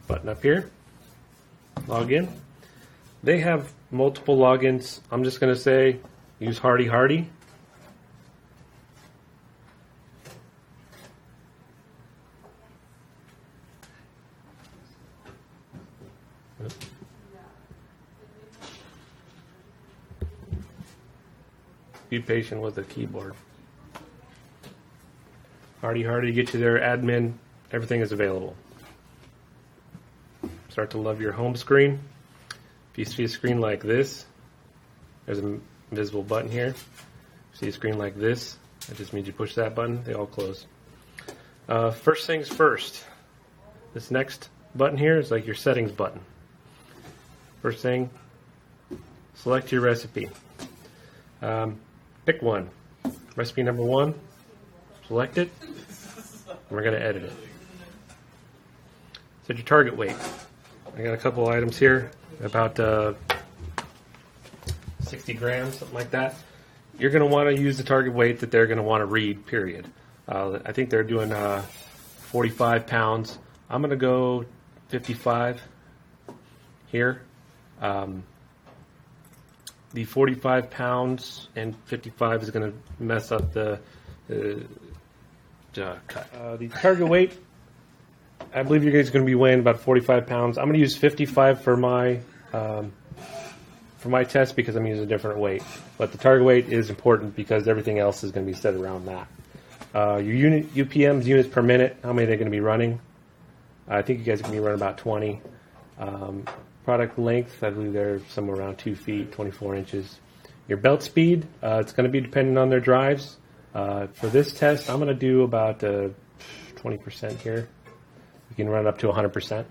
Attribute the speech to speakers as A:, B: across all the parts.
A: Button up here. Log in. They have multiple logins. I'm just going to say use Hardy Hardy. Be patient with the keyboard. Hardy Hardy, get you there, admin, everything is available. Start to love your home screen. If you see a screen like this, there's an invisible button here. If you see a screen like this, that just means you push that button, they all close. First things first, this next button here is like your settings button. First thing, select your recipe. Pick one. Recipe number 1, select it, and we're going to edit it. Set your target weight. I got a couple items here, about 60 grams, something like that. You're going to want to use the target weight that they're going to want to read, period. I think they're doing 45 pounds. I'm going to go 55 here. The 45 pounds and 55 is going to mess up the cut. The target weight, I believe you guys are going to be weighing about 45 pounds. I'm going to use 55 for my test because I'm using a different weight. But the target weight is important because everything else is going to be set around that. Your UPMs, units per minute, how many they're going to be running. I think you guys are going to be running about 20. Product length, I believe they're somewhere around 2 feet, 24 inches. Your belt speed, it's going to be dependent on their drives. For this test, I'm going to do about 20% here. You can run it up to 100%.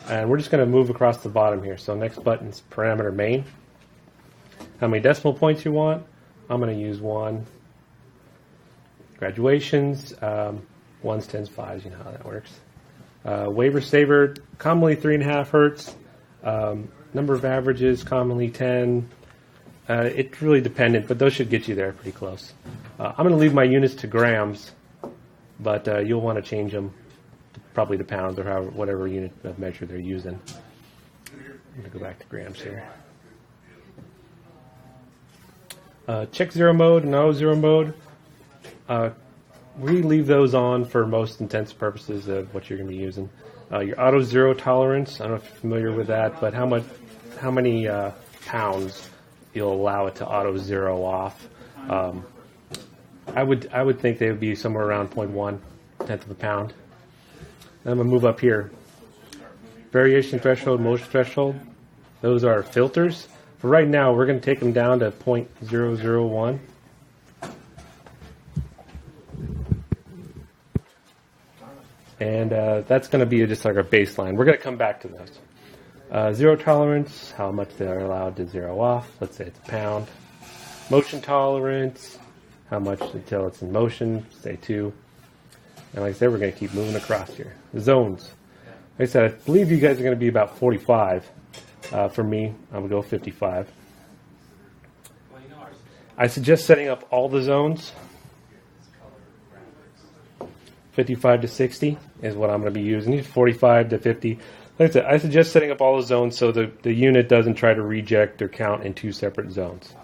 A: And we're just going to move across the bottom here. So next button's parameter main. How many decimal points you want? I'm going to use 1. Graduations, 1s, 10s, 5s, you know how that works. Waver saver, commonly 3.5 hertz. Number of averages, commonly 10. It's really dependent, but those should get you there pretty close. I'm going to leave my units to grams, but you'll want to change them to probably to pounds or whatever unit of measure they're using. I'm going to go back to grams here. Check zero mode and auto zero mode. We leave those on for most intents purposes of what you're going to be using. Your auto zero tolerance, I don't know if you're familiar with that, but how many pounds you'll allow it to auto zero off. I would think they would be somewhere around 0.1 tenth of a pound. Then I'm going to move up here. Variation threshold, motion threshold, those are filters. For right now, we're going to take them down to 0.001. And that's going to be just like our baseline. We're going to come back to those. Zero tolerance, how much they are allowed to zero off. Let's say it's a pound. Motion tolerance, how much until it's in motion, say 2. And like I said, we're going to keep moving across here. The zones. Like I said, I believe you guys are going to be about 45. For me, I'm going to go 55. I suggest setting up all the zones. 55 to 60 is what I'm going to be using. 45 to 50. Like I said, I suggest setting up all the zones so the unit doesn't try to reject or count in 2 separate zones.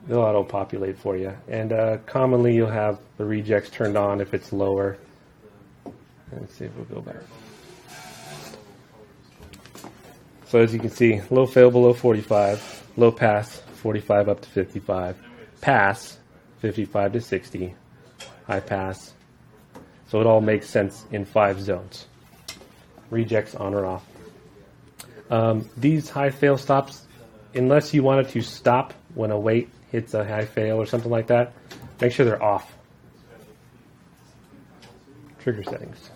A: They'll auto-populate for you. And commonly you'll have the rejects turned on if it's lower. Let's see if we'll go back. So as you can see, low fail below 45, low pass 45 up to 55, pass 55 to 60, high pass. So it all makes sense in 5 zones. Rejects on or off. These high fail stops, unless you wanted to stop when a weight hits a high fail or something like that, make sure they're off. Trigger settings.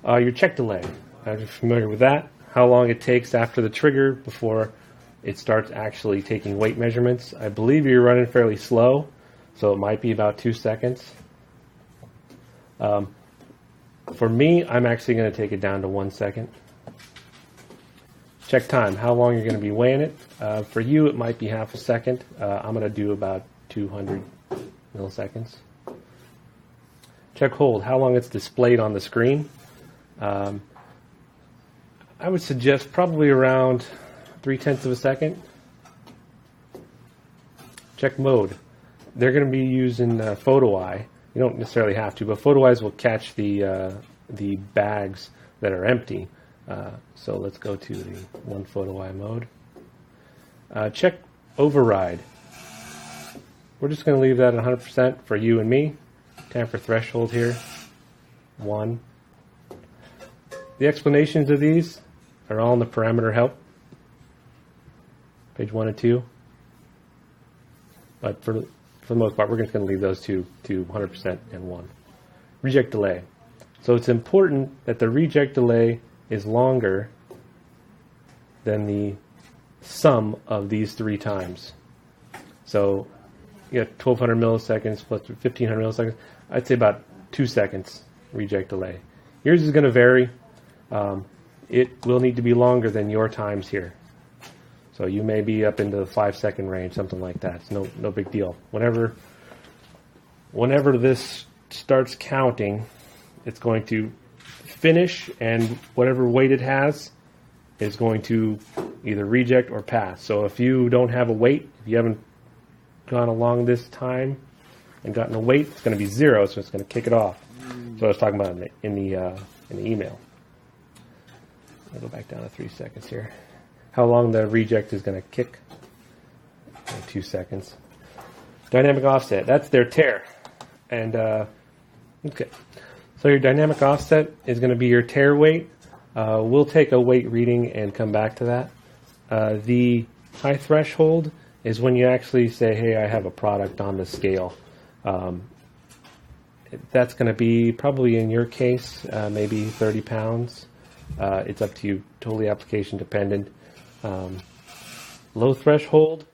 A: Your check delay. Are you familiar with that? How long it takes after the trigger before it starts actually taking weight measurements. I believe you're running fairly slow, so it might be about 2 seconds. For me, I'm actually going to take it down to 1 second. Check time, how long you're going to be weighing it. For you, it might be half a second. I'm going to do about 200 milliseconds. check hold, how long it's displayed on the screen. I would suggest probably around 0.3 of a second. Check mode. They're going to be using Photo Eye. You don't necessarily have to, but Photo Eyes will catch the bags that are empty. So let's go to the one Photo Eye mode. Check override. We're just going to leave that at 100% for you and me. Tamper threshold here, 1. The explanations of these are all in the parameter help, page 1 and 2. But for the most part, we're just going to leave those two to 100% and 1. Reject delay. So it's important that the reject delay is longer than the sum of these 3 times. So you got 1200 milliseconds plus 1500 milliseconds. I'd say about 2 seconds reject delay. Yours is going to vary. It will need to be longer than your times here. So you may be up into the 5-second range, something like that. It's no big deal. Whenever this starts counting, it's going to finish, and whatever weight it has is going to either reject or pass. So if you don't have a weight, if you haven't gone along this time and gotten a weight, it's going to be 0, so it's going to kick it off. So I was talking about in the email. I'll go back down to 3 seconds here. How long the reject is going to kick? 2 seconds. Dynamic offset, that's their tare. And okay, so your dynamic offset is going to be your tare weight. We'll take a weight reading and come back to that. The high threshold is when you actually say, hey, I have a product on the scale. That's going to be probably in your case, maybe 30 pounds. It's up to you, totally application dependent. Low threshold,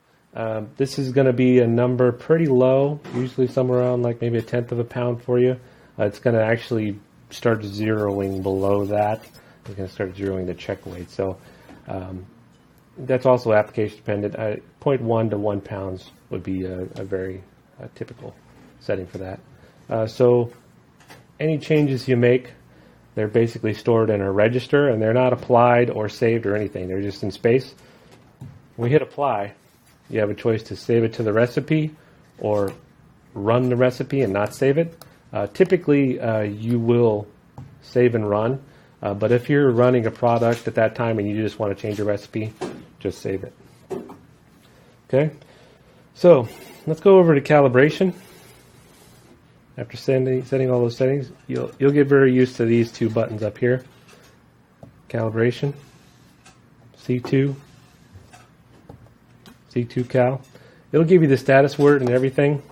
A: this is going to be a number pretty low, usually somewhere around like maybe 1/10 of a pound for you. It's going to actually start zeroing below that. It's going to start zeroing the check weight. So that's also application dependent. 0.1 to 1 pounds would be a very typical setting for that. So any changes you make, they're basically stored in a register, and they're not applied or saved or anything. They're just in space. When we hit apply, you have a choice to save it to the recipe or run the recipe and not save it. Typically, you will save and run, but if you're running a product at that time and you just want to change your recipe, just save it. Okay, so let's go over to calibration. After setting all those settings, you'll get very used to these 2 buttons up here. Calibration, C2 cal. It'll give you the status word and everything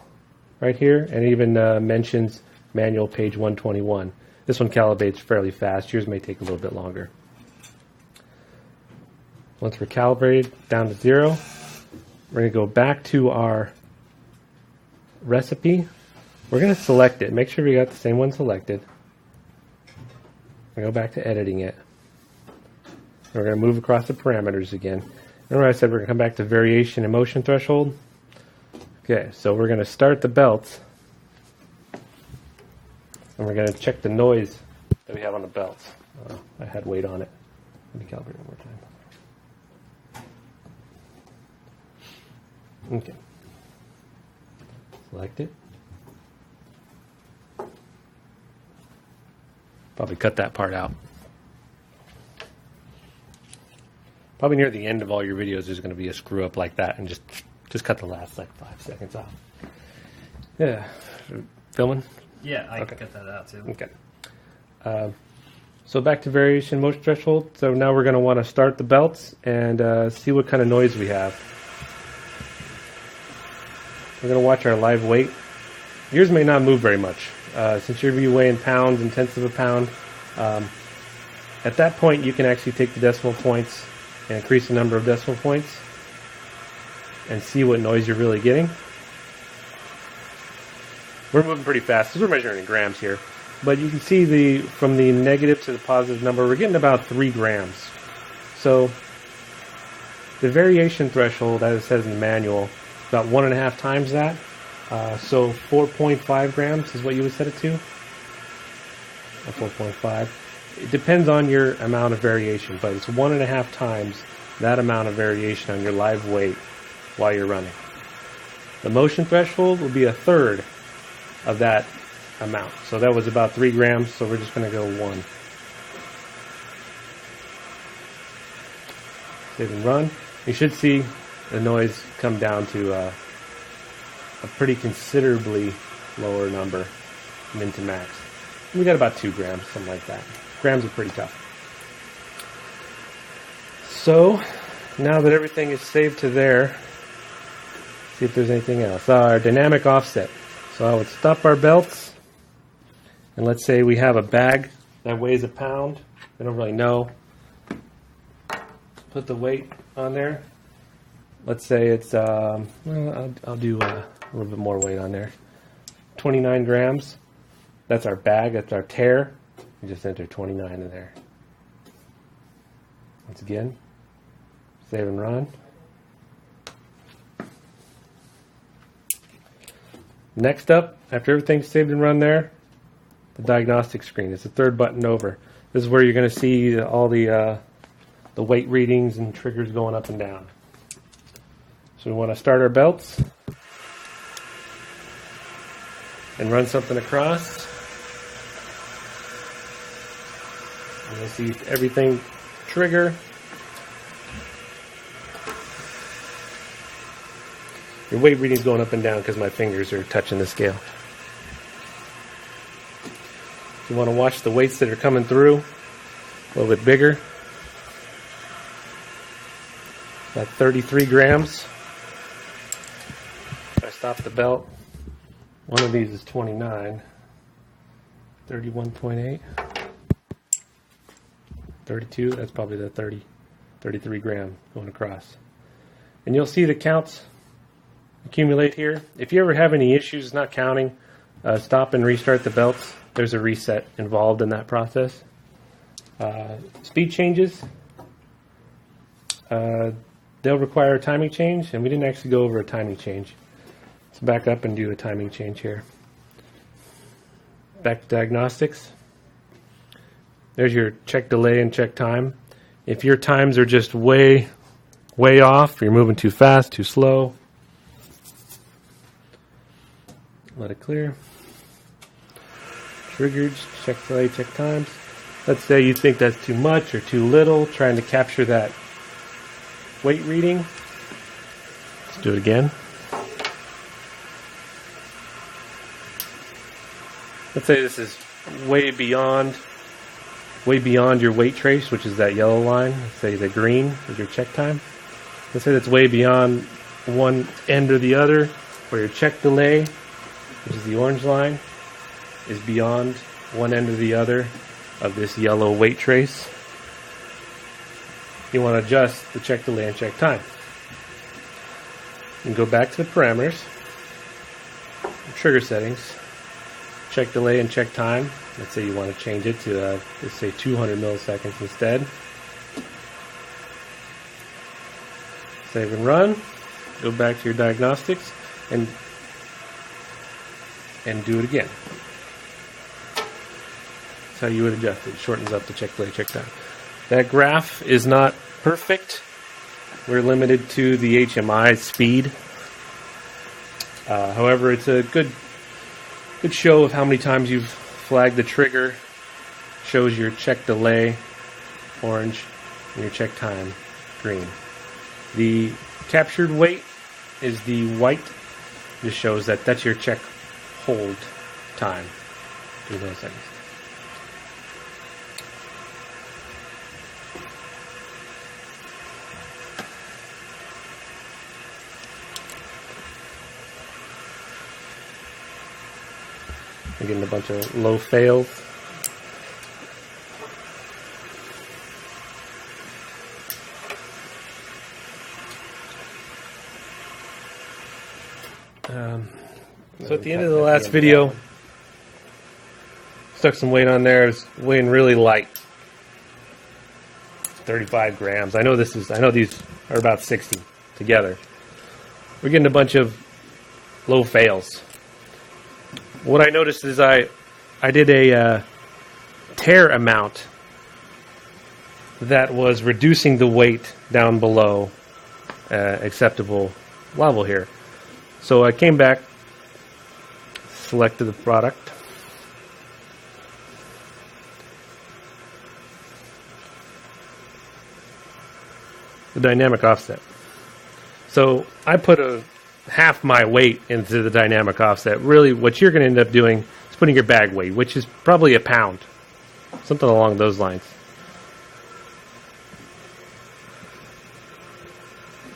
A: right here, and even mentions manual page 121. This one calibrates fairly fast. Yours may take a little bit longer. Once we're calibrated down to 0, we're going to go back to our recipe. We're going to select it. Make sure we got the same one selected. We're going to go back to editing it. We're going to move across the parameters again. Remember I said we're going to come back to variation and motion threshold? Okay, so we're going to start the belts. And we're going to check the noise that we have on the belts. I had weight on it. Let me calibrate one more time. Okay. Select it. Probably cut that part out. Probably near the end of all your videos there's going to be a screw up like that, and just cut the last like 5 seconds off. Yeah. Filming?
B: Yeah, I can cut that out too.
A: Okay. So back to variation motion threshold. So now we're going to want to start the belts and see what kind of noise we have. We're going to watch our live weight. Yours may not move very much. Since you're going to be weighing pounds and 1/10 of a pound, at that point you can actually take the decimal points and increase the number of decimal points and see what noise you're really getting. We're moving pretty fast because we're measuring in grams here, but you can see from the negative to the positive number, we're getting about 3 grams. So the variation threshold, as it says in the manual, about 1.5 times that. So 4.5 grams is what you would set it to. or 4.5. It depends on your amount of variation, but it's 1.5 times that amount of variation on your live weight while you're running. The motion threshold will be 1/3 of that amount. So that was about 3 grams, so we're just going to go 1. Save and run. You should see the noise come down to a pretty considerably lower number, min to max. We got about 2 grams, something like that. Grams are pretty tough. So now that everything is saved to there, see if there's anything else. Our dynamic offset. So I would stop our belts, and let's say we have a bag that weighs 1 pound. I don't really know. Put the weight on there. Let's say it's, well, I'll do a little bit more weight on there. 29 grams. That's our bag. That's our tare. You just enter 29 in there. Once again, save and run. Next up, after everything's saved and run there, the diagnostic screen. It's the 3rd button over. This is where you're going to see all the weight readings and triggers going up and down. So we want to start our belts and run something across. And you'll see everything trigger. Your weight reading's going up and down because my fingers are touching the scale. You want to watch the weights that are coming through a little bit bigger. About 33 grams. If I stop the belt, one of these is 29. 31.8. 32, that's probably the 33 gram going across. And you'll see the counts accumulate here. If you ever have any issues not counting, stop and restart the belts. There's a reset involved in that process. Speed changes. They'll require a timing change, and we didn't actually go over a timing change. Let's back up and do a timing change here. Back to diagnostics. There's your check delay and check time. If your times are just way off, you're moving too fast, too slow, let it clear. Triggered, check delay, check times. Let's say you think that's too much or too little, trying to capture that weight reading. Let's do it again. Let's say this is way beyond your weight trace, which is that yellow line. Let's say the green is your check time. Let's say that's way beyond one end or the other, where your check delay, which is the orange line, is beyond one end or the other of this yellow weight trace. You want to adjust the check delay and check time. You can go back to the parameters, trigger settings, check delay and check time. Let's say you want to change it to, let's say 200 milliseconds instead. Save and run. Go back to your diagnostics and do it again. That's how you would adjust it. It shortens up the check delay, check time. That graph is not perfect. We're limited to the HMI speed. However, it's a good show of how many times you've flagged the trigger. Shows your check delay, orange, and your check time, green. The captured weight is the white. This shows that that's your check hold time. Do those things. I'm getting a bunch of low fails. So at the end of the last video, stuck some weight on there. It's weighing really light, 35 grams. I know these are about 60 together. We're getting a bunch of low fails. What I noticed is I did a tear amount that was reducing the weight down below acceptable level here. So I came back, selected the product, the dynamic offset. So I put half my weight into the dynamic offset. Really, what you're going to end up doing is putting your bag weight, which is probably a pound, something along those lines.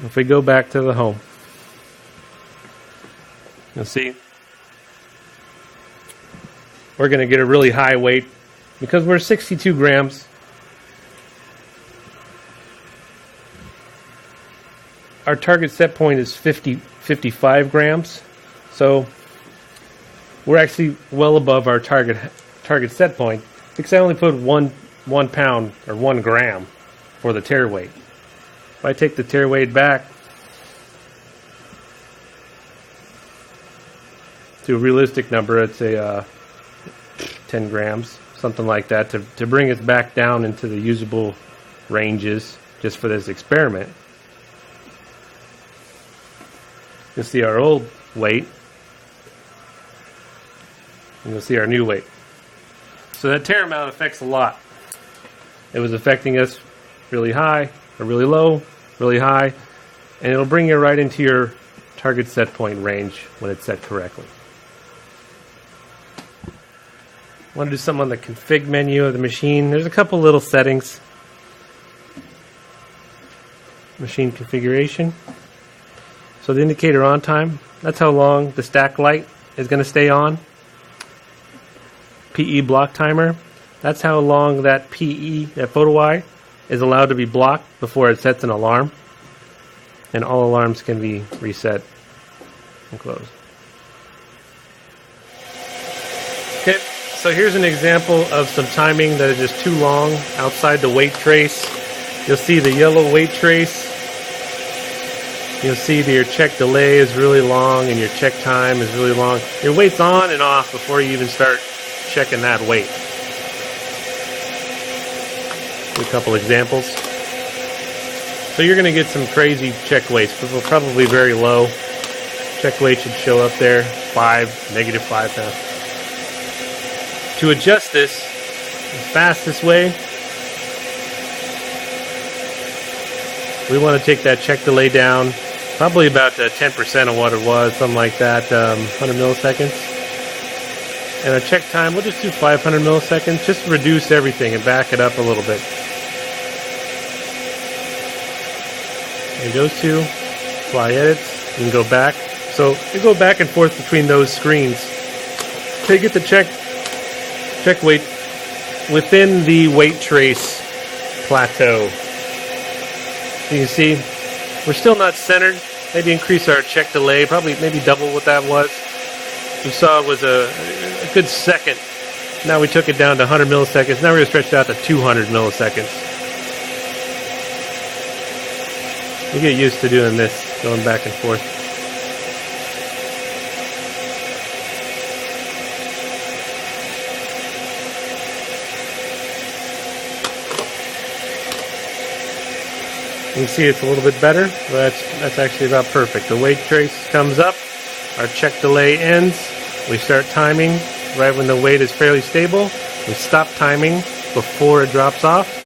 A: If we go back to the home, you'll see we're going to get a really high weight because we're 62 grams. Our target set point is 55 grams, so we're actually well above our target set point because I only put one pound or 1 gram for the tear weight. If I take the tear weight back to a realistic number, I'd say 10 grams, something like that, to bring it back down into the usable ranges just for this experiment. You'll see our old weight, and you'll see our new weight. So that tear amount affects a lot. It was affecting us really high, or really low, really high, and it'll bring you right into your target set point range when it's set correctly. I want to do something on the config menu of the machine. There's a couple little settings. Machine configuration. So the indicator on time, that's how long the stack light is going to stay on. PE block timer, that's how long that that photo eye is allowed to be blocked before it sets an alarm. And all alarms can be reset and closed. Okay, so here's an example of some timing that is just too long outside the weight trace. You'll see the yellow weight trace. You'll see that your check delay is really long and your check time is really long. Your weight's on and off before you even start checking that weight. A couple examples. So you're going to get some crazy check weights, probably very low. Check weight should show up there, -5 pounds. To adjust this the fastest way, we want to take that check delay down, probably about 10% of what it was, something like that, 100 milliseconds. And our check time, we'll just do 500 milliseconds, just to reduce everything and back it up a little bit. And those two, apply edits, you can go back. So you go back and forth between those screens. So you get the check weight within the weight trace plateau. You can see we're still not centered. Maybe increase our check delay, probably maybe double what that was. We saw it was a good second. Now we took it down to 100 milliseconds. Now we're going to stretch it out to 200 milliseconds. You get used to doing this, going back and forth. You can see it's a little bit better, but that's actually about perfect. The weight trace comes up, our check delay ends, we start timing right when the weight is fairly stable, we stop timing before it drops off.